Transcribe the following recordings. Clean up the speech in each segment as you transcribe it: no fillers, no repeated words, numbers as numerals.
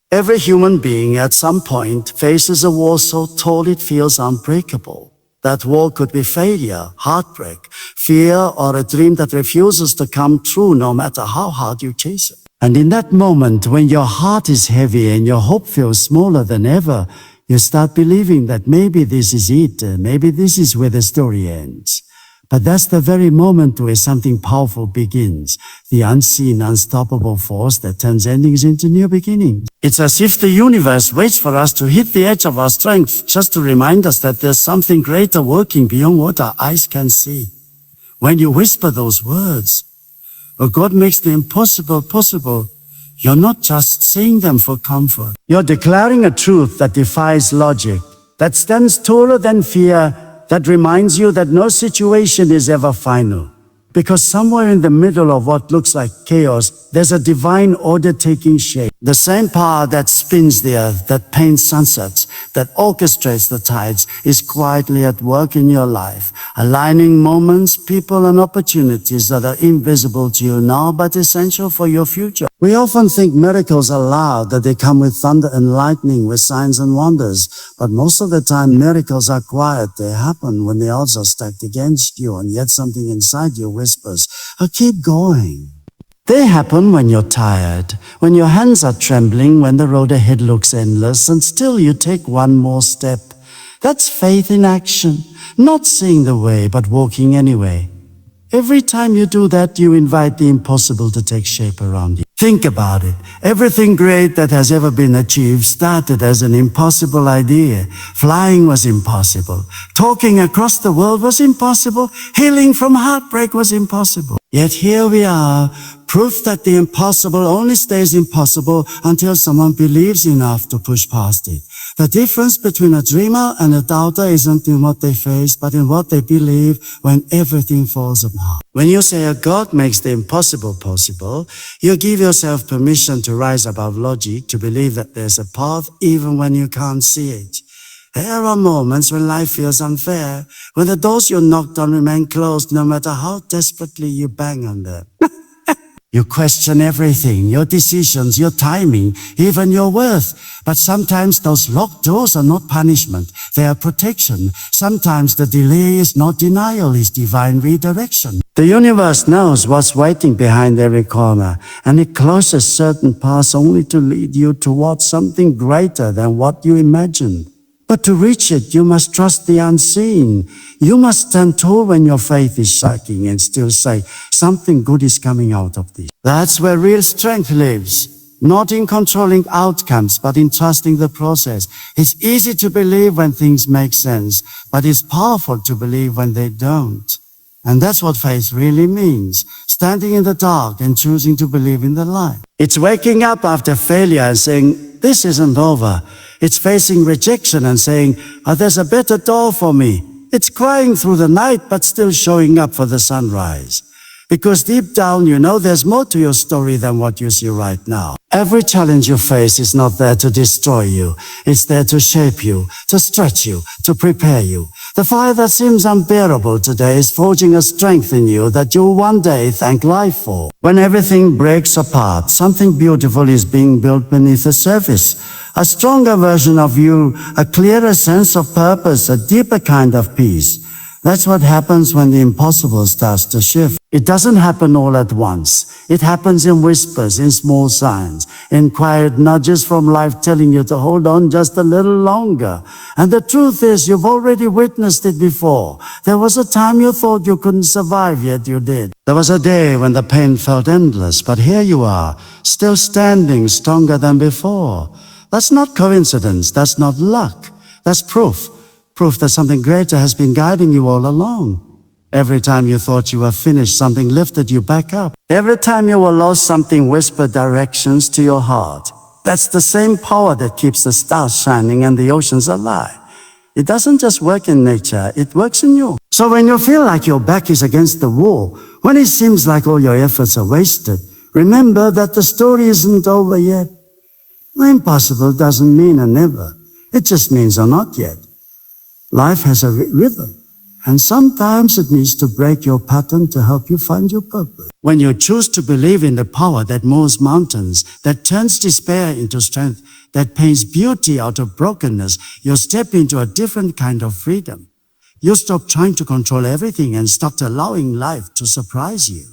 Every human being at some point faces a wall so tall it feels unbreakable. That wall could be failure, heartbreak, fear, or a dream that refuses to come true no matter how hard you chase it. And in that moment, when your heart is heavy and your hope feels smaller than ever, you start believing that maybe this is it, maybe this is where the story ends. But that's the very moment where something powerful begins, the unseen, unstoppable force that turns endings into new beginnings. It's as if the universe waits for us to hit the edge of our strength just to remind us that there's something greater working beyond what our eyes can see. When you whisper those words, "Oh, God makes the impossible possible," you're not just saying them for comfort. You're declaring a truth that defies logic, that stands taller than fear, that reminds you that no situation is ever final. Because somewhere in the middle of what looks like chaos, there's a divine order taking shape. The same power that spins the earth, that paints sunsets, that orchestrates the tides, is quietly at work in your life, aligning moments, people, and opportunities that are invisible to you now but essential for your future. We often think miracles are loud, that they come with thunder and lightning, with signs and wonders. But most of the time, miracles are quiet. They happen when the odds are stacked against you, and yet something inside you whispers, "Oh, keep going." They happen when you're tired, when your hands are trembling, when the road ahead looks endless, and still you take one more step. That's faith in action, not seeing the way, but walking anyway. Every time you do that, you invite the impossible to take shape around you. Think about it. Everything great that has ever been achieved started as an impossible idea. Flying was impossible. Talking across the world was impossible. Healing from heartbreak was impossible. Yet here we are, proof that the impossible only stays impossible until someone believes enough to push past it. The difference between a dreamer and a doubter isn't in what they face, but in what they believe when everything falls apart. When you say a God makes the impossible possible, you give yourself permission to rise above logic, to believe that there's a path even when you can't see it. There are moments when life feels unfair, when the doors you knocked on remain closed no matter how desperately you bang on them. You question everything, your decisions, your timing, even your worth. But sometimes those locked doors are not punishment, they are protection. Sometimes the delay is not denial, it's divine redirection. The universe knows what's waiting behind every corner, and it closes certain paths only to lead you towards something greater than what you imagined. But to reach it, you must trust the unseen. You must stand tall when your faith is shaking and still say, something good is coming out of this. That's where real strength lives. Not in controlling outcomes, but in trusting the process. It's easy to believe when things make sense, but it's powerful to believe when they don't. And that's what faith really means. Standing in the dark and choosing to believe in the light. It's waking up after failure and saying, this isn't over. It's facing rejection and saying, oh, there's a better door for me. It's crying through the night, but still showing up for the sunrise. Because deep down, you know there's more to your story than what you see right now. Every challenge you face is not there to destroy you. It's there to shape you, to stretch you, to prepare you. The fire that seems unbearable today is forging a strength in you that you'll one day thank life for. When everything breaks apart, something beautiful is being built beneath the surface. A stronger version of you, a clearer sense of purpose, a deeper kind of peace. That's what happens when the impossible starts to shift. It doesn't happen all at once. It happens in whispers, in small signs, in quiet nudges from life telling you to hold on just a little longer. And the truth is, you've already witnessed it before. There was a time you thought you couldn't survive, yet you did. There was a day when the pain felt endless, but here you are, still standing, stronger than before. That's not coincidence, that's not luck. That's proof. Proof that something greater has been guiding you all along. Every time you thought you were finished, something lifted you back up. Every time you were lost, something whispered directions to your heart. That's the same power that keeps the stars shining and the oceans alive. It doesn't just work in nature, it works in you. So when you feel like your back is against the wall, when it seems like all your efforts are wasted, remember that the story isn't over yet. The impossible doesn't mean a never. It just means a not yet. Life has a rhythm, And sometimes it needs to break your pattern to help you find your purpose. When you choose to believe in the power that moves mountains, that turns despair into strength, that paints beauty out of brokenness, you step into a different kind of freedom. You stop trying to control everything and start allowing life to surprise you.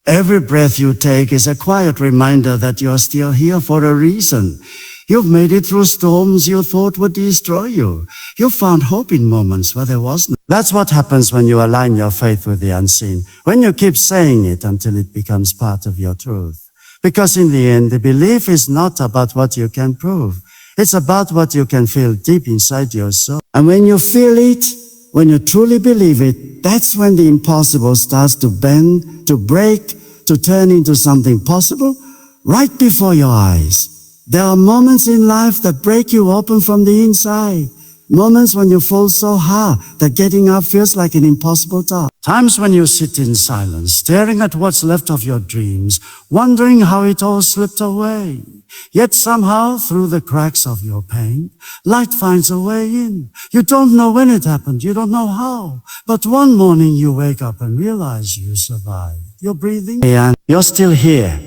Every breath you take is a quiet reminder that you're still here for a reason. You've made it through storms you thought would destroy you. You found hope in moments where there was none. That's what happens when you align your faith with the unseen, when you keep saying it until it becomes part of your truth. Because in the end, the belief is not about what you can prove. It's about what you can feel deep inside your soul. And when you feel it, when you truly believe it, that's when the impossible starts to bend, to break, to turn into something possible right before your eyes. There are moments in life that break you open from the inside. Moments when you fall so hard that getting up feels like an impossible task. Times when you sit in silence, staring at what's left of your dreams, wondering how it all slipped away. Yet somehow, through the cracks of your pain, light finds a way in. You don't know when it happened, you don't know how. But one morning you wake up and realize you survived. You're breathing and you're still here.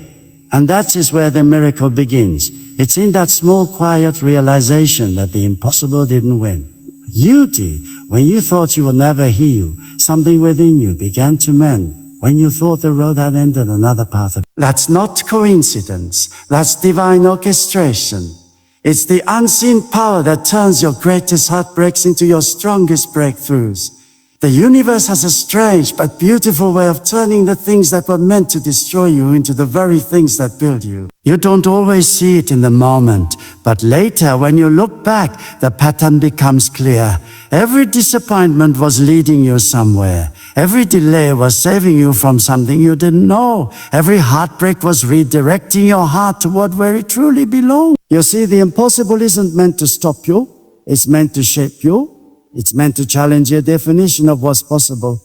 And that is where the miracle begins. It's in that small, quiet realization that the impossible didn't win. You did. When you thought you would never heal, something within you began to mend. When you thought the road had ended, another path. That's not coincidence. That's divine orchestration. It's the unseen power that turns your greatest heartbreaks into your strongest breakthroughs. The universe has a strange but beautiful way of turning the things that were meant to destroy you into the very things that build you. You don't always see it in the moment, but later when you look back, the pattern becomes clear. Every disappointment was leading you somewhere. Every delay was saving you from something you didn't know. Every heartbreak was redirecting your heart toward where it truly belongs. You see, the impossible isn't meant to stop you. It's meant to shape you. It's meant to challenge your definition of what's possible.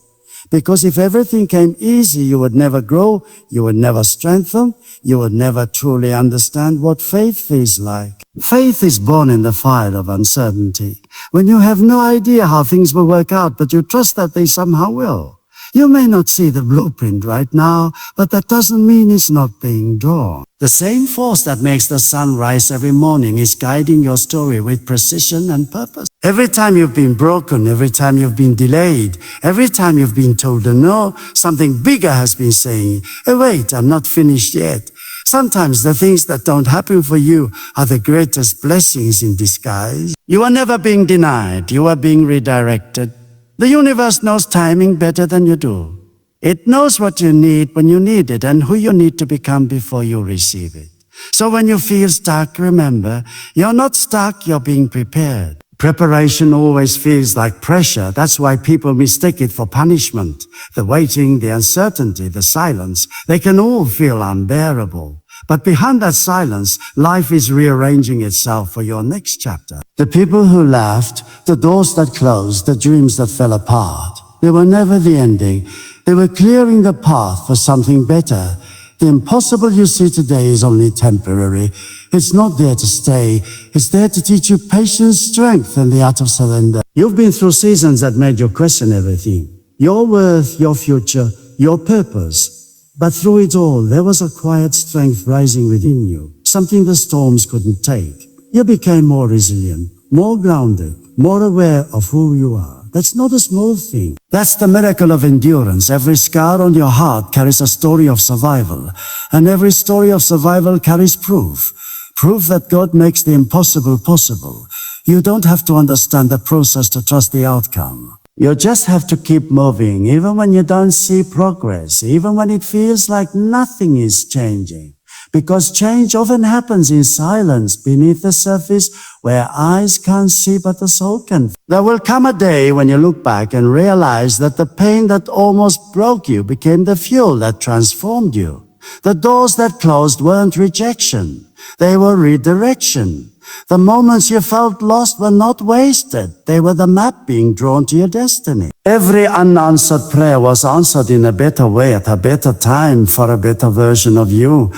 Because if everything came easy, you would never grow, you would never strengthen, you would never truly understand what faith is like. Faith is born in the fire of uncertainty. When you have no idea how things will work out, but you trust that they somehow will. You may not see the blueprint right now, but that doesn't mean it's not being drawn. The same force that makes the sun rise every morning is guiding your story with precision and purpose. Every time you've been broken, every time you've been delayed, every time you've been told a no, something bigger has been saying, hey, wait, I'm not finished yet. Sometimes the things that don't happen for you are the greatest blessings in disguise. You are never being denied, you are being redirected. The universe knows timing better than you do. It knows what you need when you need it and who you need to become before you receive it. So when you feel stuck, remember, you're not stuck, you're being prepared. Preparation always feels like pressure. That's why people mistake it for punishment. The waiting, the uncertainty, the silence, they can all feel unbearable. But behind that silence, life is rearranging itself for your next chapter. The people who laughed, the doors that closed, the dreams that fell apart, they were never the ending. They were clearing the path for something better. The impossible you see today is only temporary. It's not there to stay. It's there to teach you patience, strength, and the art of surrender. You've been through seasons that made you question everything. Your worth, your future, your purpose. But through it all, there was a quiet strength rising within you, something the storms couldn't take. You became more resilient, more grounded, more aware of who you are. That's not a small thing. That's the miracle of endurance. Every scar on your heart carries a story of survival, and every story of survival carries proof. Proof that God makes the impossible possible. You don't have to understand the process to trust the outcome. You just have to keep moving, even when you don't see progress, even when it feels like nothing is changing. Because change often happens in silence, beneath the surface, where eyes can't see but the soul can. There will come a day when you look back and realize that the pain that almost broke you became the fuel that transformed you. The doors that closed weren't rejection, they were redirection. The moments you felt lost were not wasted. They were the map being drawn to your destiny. Every unanswered prayer was answered in a better way at a better time for a better version of you.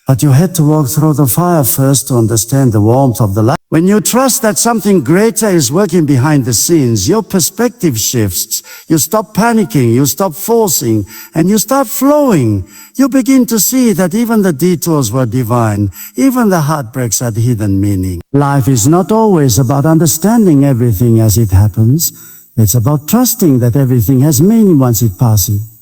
But you had to walk through the fire first to understand the warmth of the light. When you trust that something greater is working behind the scenes, your perspective shifts. You stop panicking, you stop forcing, and you start flowing. You begin to see that even the detours were divine. Even the heartbreaks had hidden meaning. Life is not always about understanding everything as it happens. It's about trusting that everything has meaning once it passes.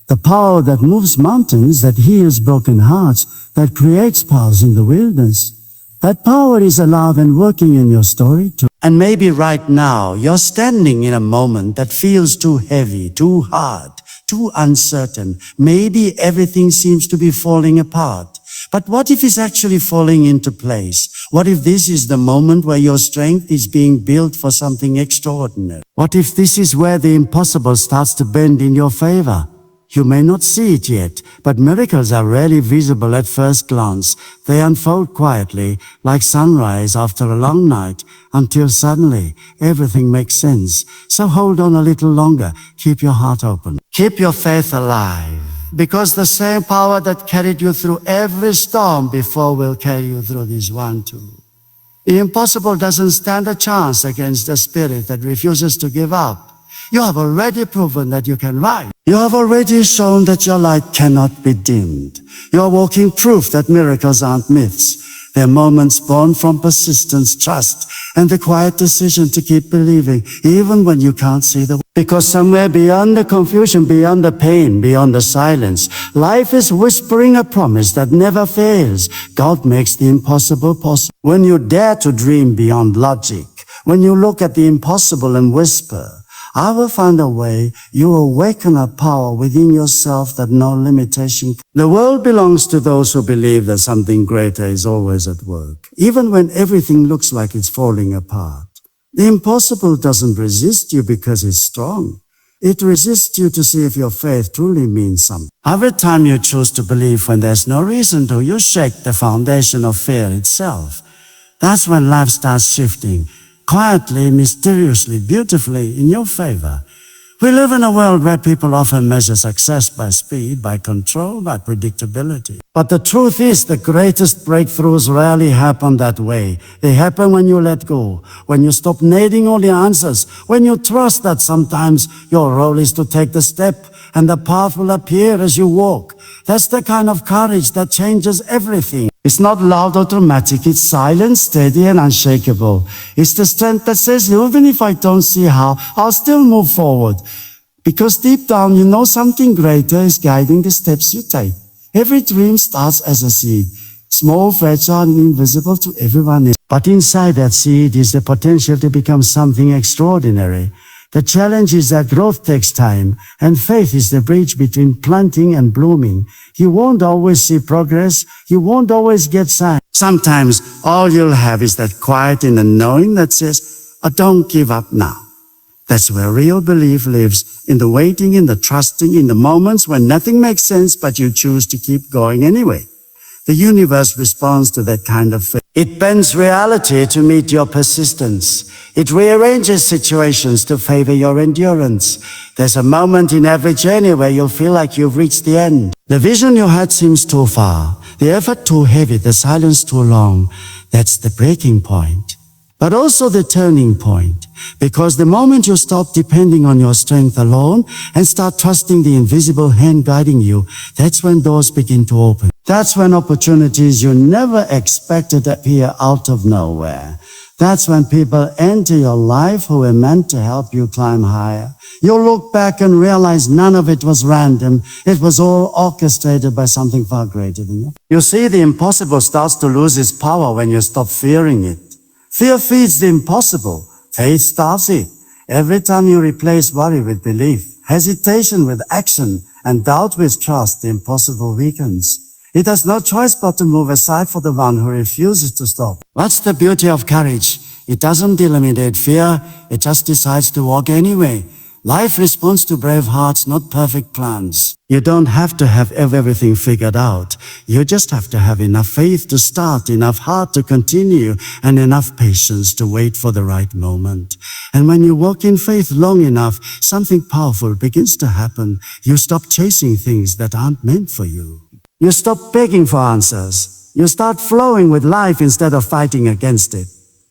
The power that moves mountains, that heals broken hearts, that creates paths in the wilderness. That power is alive and working in your story too. And maybe right now, you're standing in a moment that feels too heavy, too hard, too uncertain. Maybe everything seems to be falling apart. But what if it's actually falling into place? What if this is the moment where your strength is being built for something extraordinary? What if this is where the impossible starts to bend in your favor? You may not see it yet, but miracles are rarely visible at first glance. They unfold quietly, like sunrise after a long night, until suddenly everything makes sense. So hold on a little longer. Keep your heart open. Keep your faith alive, because the same power that carried you through every storm before will carry you through this one too. The impossible doesn't stand a chance against the spirit that refuses to give up. You have already proven that you can rise. You have already shown that your light cannot be dimmed. You are walking proof that miracles aren't myths. They're moments born from persistence, trust, and the quiet decision to keep believing, even when you can't see the way. Because somewhere beyond the confusion, beyond the pain, beyond the silence, life is whispering a promise that never fails. God makes the impossible possible. When you dare to dream beyond logic, when you look at the impossible and whisper, I will find a way, you awaken a power within yourself that no limitation. The world belongs to those who believe that something greater is always at work, even when everything looks like it's falling apart. The impossible doesn't resist you because it's strong. It resists you to see if your faith truly means something. Every time you choose to believe when there's no reason to, you shake the foundation of fear itself. That's when life starts shifting. Quietly, mysteriously, beautifully, in your favor. We live in a world where people often measure success by speed, by control, by predictability. But the truth is, the greatest breakthroughs rarely happen that way. They happen when you let go, when you stop needing all the answers, when you trust that sometimes your role is to take the step and the path will appear as you walk. That's the kind of courage that changes everything. It's not loud or dramatic, it's silent, steady, and unshakable. It's the strength that says, even if I don't see how, I'll still move forward. Because deep down, you know something greater is guiding the steps you take. Every dream starts as a seed, small, fragile, and invisible to everyone else. But inside that seed is the potential to become something extraordinary. The challenge is that growth takes time, and faith is the bridge between planting and blooming. You won't always see progress, you won't always get signs. Sometimes all you'll have is that quiet inner knowing that says, oh, don't give up now. That's where real belief lives, in the waiting, in the trusting, in the moments when nothing makes sense but you choose to keep going anyway. The universe responds to that kind of faith. It bends reality to meet your persistence. It rearranges situations to favor your endurance. There's a moment in every journey where you'll feel like you've reached the end. The vision you had seems too far, the effort too heavy, the silence too long. That's the breaking point. But also the turning point, because the moment you stop depending on your strength alone and start trusting the invisible hand guiding you, that's when doors begin to open. That's when opportunities you never expected appear out of nowhere. That's when people enter your life who are meant to help you climb higher. You'll look back and realize none of it was random. It was all orchestrated by something far greater than you. You see, the impossible starts to lose its power when you stop fearing it. Fear feeds the impossible. Faith starts it. Every time you replace worry with belief, hesitation with action, and doubt with trust, the impossible weakens. It has no choice but to move aside for the one who refuses to stop. What's the beauty of courage? It doesn't eliminate fear, it just decides to walk anyway. Life responds to brave hearts, not perfect plans. You don't have to have everything figured out. You just have to have enough faith to start, enough heart to continue, and enough patience to wait for the right moment. And when you walk in faith long enough, something powerful begins to happen. You stop chasing things that aren't meant for you. You stop begging for answers. You start flowing with life instead of fighting against it.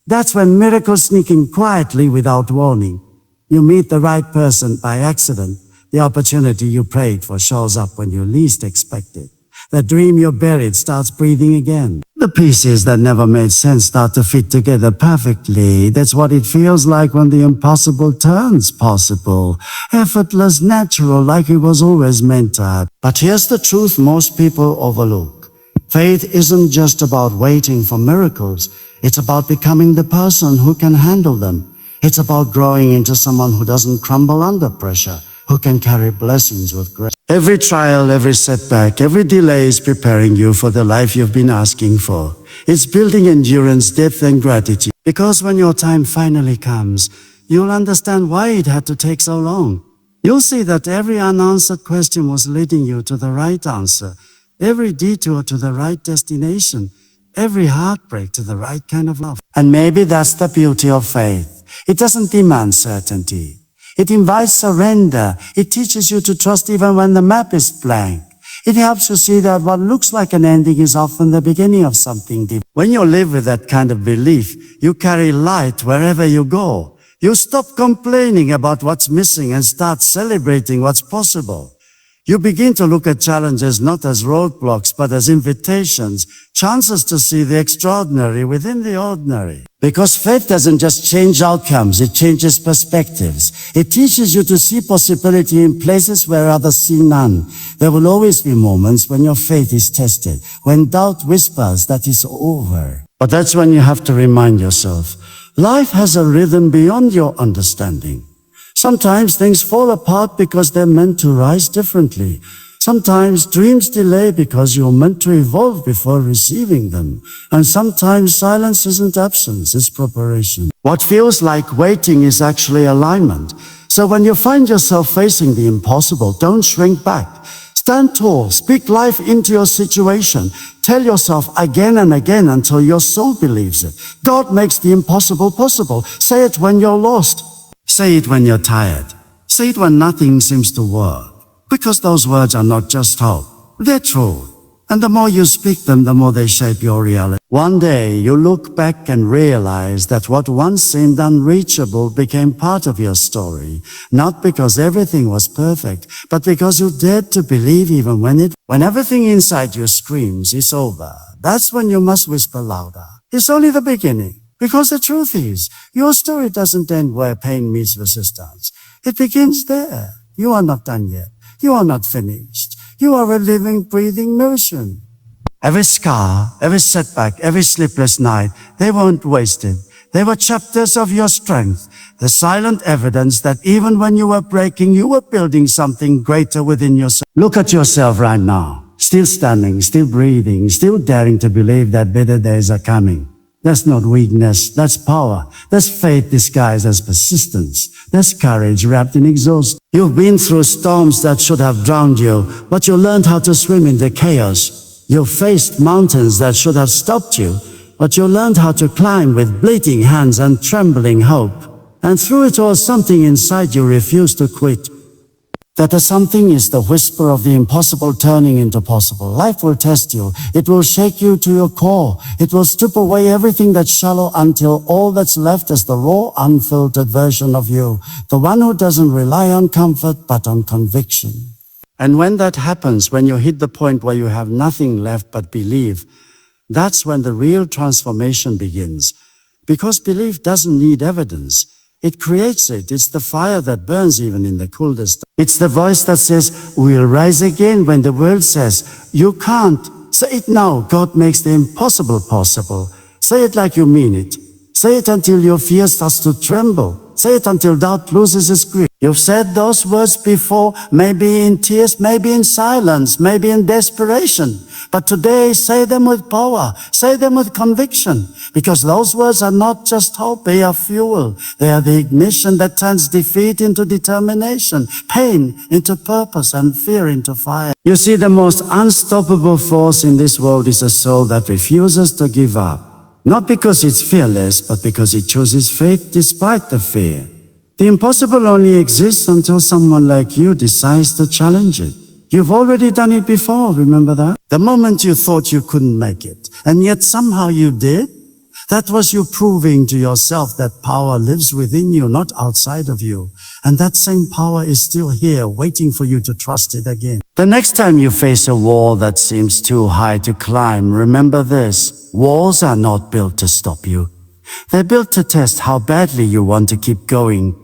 That's when miracles sneak in quietly without warning. You meet the right person by accident. The opportunity you prayed for shows up when you least expect it. The dream you buried starts breathing again. The pieces that never made sense start to fit together perfectly. That's what it feels like when the impossible turns possible. Effortless, natural, like it was always meant to happen. But here's the truth most people overlook. Faith isn't just about waiting for miracles. It's about becoming the person who can handle them. It's about growing into someone who doesn't crumble under pressure, who can carry blessings with grace. Every trial, every setback, every delay is preparing you for the life you've been asking for. It's building endurance, depth, and gratitude. Because when your time finally comes, you'll understand why it had to take so long. You'll see that every unanswered question was leading you to the right answer, every detour to the right destination, every heartbreak to the right kind of love. And maybe that's the beauty of faith. It doesn't demand certainty. It invites surrender. It teaches you to trust even when the map is blank. It helps you see that what looks like an ending is often the beginning of something deep. When you live with that kind of belief, you carry light wherever you go. You stop complaining about what's missing and start celebrating what's possible. You begin to look at challenges not as roadblocks, but as invitations, chances to see the extraordinary within the ordinary. Because faith doesn't just change outcomes, it changes perspectives. It teaches you to see possibility in places where others see none. There will always be moments when your faith is tested, when doubt whispers that it's over. But that's when you have to remind yourself, life has a rhythm beyond your understanding. Sometimes things fall apart because they're meant to rise differently. Sometimes dreams delay because you're meant to evolve before receiving them. And sometimes silence isn't absence, it's preparation. What feels like waiting is actually alignment. So when you find yourself facing the impossible, don't shrink back. Stand tall, speak life into your situation. Tell yourself again and again until your soul believes it. God makes the impossible possible. Say it when you're lost. Say it when you're tired. Say it when nothing seems to work. Because those words are not just hope. They're true. And the more you speak them, the more they shape your reality. One day, you look back and realize that what once seemed unreachable became part of your story. Not because everything was perfect, but because you dared to believe even when everything inside you screams, it's over. That's when you must whisper louder. It's only the beginning. Because the truth is, your story doesn't end where pain meets resistance. It begins there. You are not done yet. You are not finished. You are a living, breathing motion. Every scar, every setback, every sleepless night, they weren't wasted. They were chapters of your strength, the silent evidence that even when you were breaking, you were building something greater within yourself. Look at yourself right now, still standing, still breathing, still daring to believe that better days are coming. That's not weakness, that's power. That's faith disguised as persistence. That's courage wrapped in exhaustion. You've been through storms that should have drowned you, but you learned how to swim in the chaos. You've faced mountains that should have stopped you, but you learned how to climb with bleeding hands and trembling hope. And through it all, something inside you refused to quit. That the something is the whisper of the impossible turning into possible. Life will test you. It will shake you to your core. It will strip away everything that's shallow until all that's left is the raw, unfiltered version of you. The one who doesn't rely on comfort, but on conviction. And when that happens, when you hit the point where you have nothing left but belief, that's when the real transformation begins. Because belief doesn't need evidence. It creates it. It's the fire that burns even in the coldest. It's the voice that says, we'll rise again when the world says, you can't. Say it now. God makes the impossible possible. Say it like you mean it. Say it until your fear starts to tremble. Say it until doubt loses its grip. You've said those words before, maybe in tears, maybe in silence, maybe in desperation. But today, say them with power. Say them with conviction. Because those words are not just hope, they are fuel. They are the ignition that turns defeat into determination, pain into purpose, and fear into fire. You see, the most unstoppable force in this world is a soul that refuses to give up. Not because it's fearless, but because it chooses faith despite the fear. The impossible only exists until someone like you decides to challenge it. You've already done it before, remember that? The moment you thought you couldn't make it, and yet somehow you did, that was you proving to yourself that power lives within you, not outside of you. And that same power is still here, waiting for you to trust it again. The next time you face a wall that seems too high to climb, remember this: walls are not built to stop you. They're built to test how badly you want to keep going.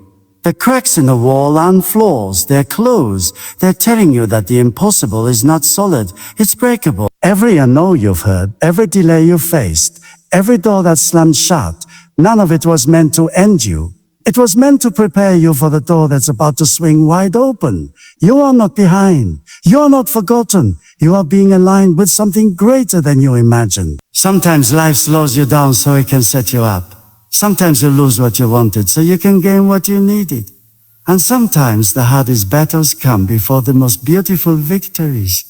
The cracks in the wall aren't flaws, they're clues. They're telling you that the impossible is not solid, it's breakable. Every no you've heard, every delay you faced, every door that slammed shut, none of it was meant to end you. It was meant to prepare you for the door that's about to swing wide open. You are not behind. You are not forgotten. You are being aligned with something greater than you imagined. Sometimes life slows you down so it can set you up. Sometimes you lose what you wanted so you can gain what you needed. And sometimes the hardest battles come before the most beautiful victories.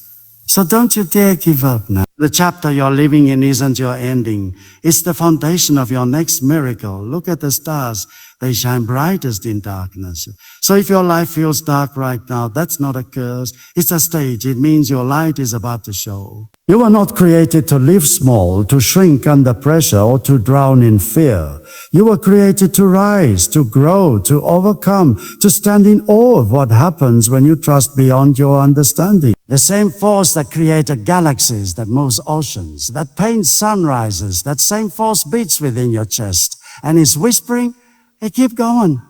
So don't you dare give up now. The chapter you're living in isn't your ending. It's the foundation of your next miracle. Look at the stars. They shine brightest in darkness. So if your life feels dark right now, that's not a curse. It's a stage. It means your light is about to show. You were not created to live small, to shrink under pressure, or to drown in fear. You were created to rise, to grow, to overcome, to stand in awe of what happens when you trust beyond your understanding. The same force that created galaxies, that moves oceans, that paints sunrises, that same force beats within your chest and is whispering, "Hey, keep going.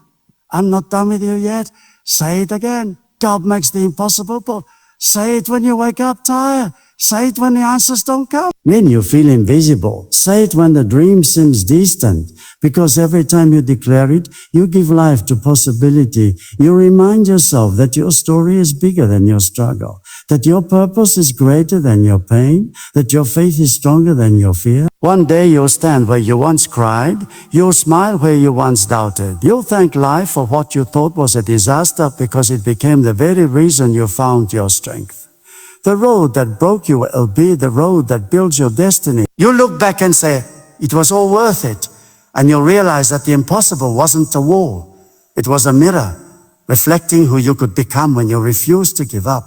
I'm not done with you yet." Say it again. God makes the impossible possible. Say it when you wake up tired. Say it when the answers don't come. When you feel invisible, say it when the dream seems distant. Because every time you declare it, you give life to possibility. You remind yourself that your story is bigger than your struggle, that your purpose is greater than your pain, that your faith is stronger than your fear. One day you'll stand where you once cried. You'll smile where you once doubted. You'll thank life for what you thought was a disaster because it became the very reason you found your strength. The road that broke you will be the road that builds your destiny. You look back and say, it was all worth it. And you'll realize that the impossible wasn't a wall. It was a mirror, reflecting who you could become when you refused to give up.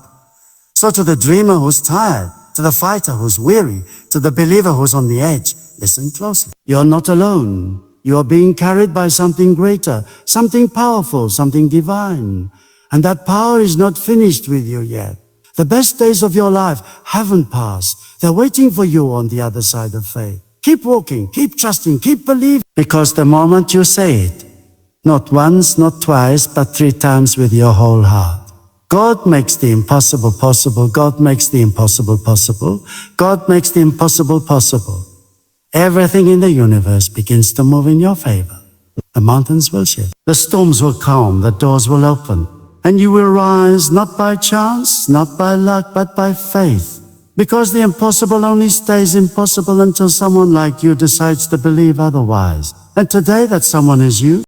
So to the dreamer who's tired, to the fighter who's weary, to the believer who's on the edge, listen closely. You're not alone. You are being carried by something greater, something powerful, something divine. And that power is not finished with you yet. The best days of your life haven't passed. They're waiting for you on the other side of faith. Keep walking, keep trusting, keep believing. Because the moment you say it, not once, not twice, but 3 times with your whole heart, God makes the impossible possible. God makes the impossible possible. God makes the impossible possible. Everything in the universe begins to move in your favor. The mountains will shift. The storms will calm. The doors will open. And you will rise not by chance, not by luck, but by faith. Because the impossible only stays impossible until someone like you decides to believe otherwise. And today that someone is you.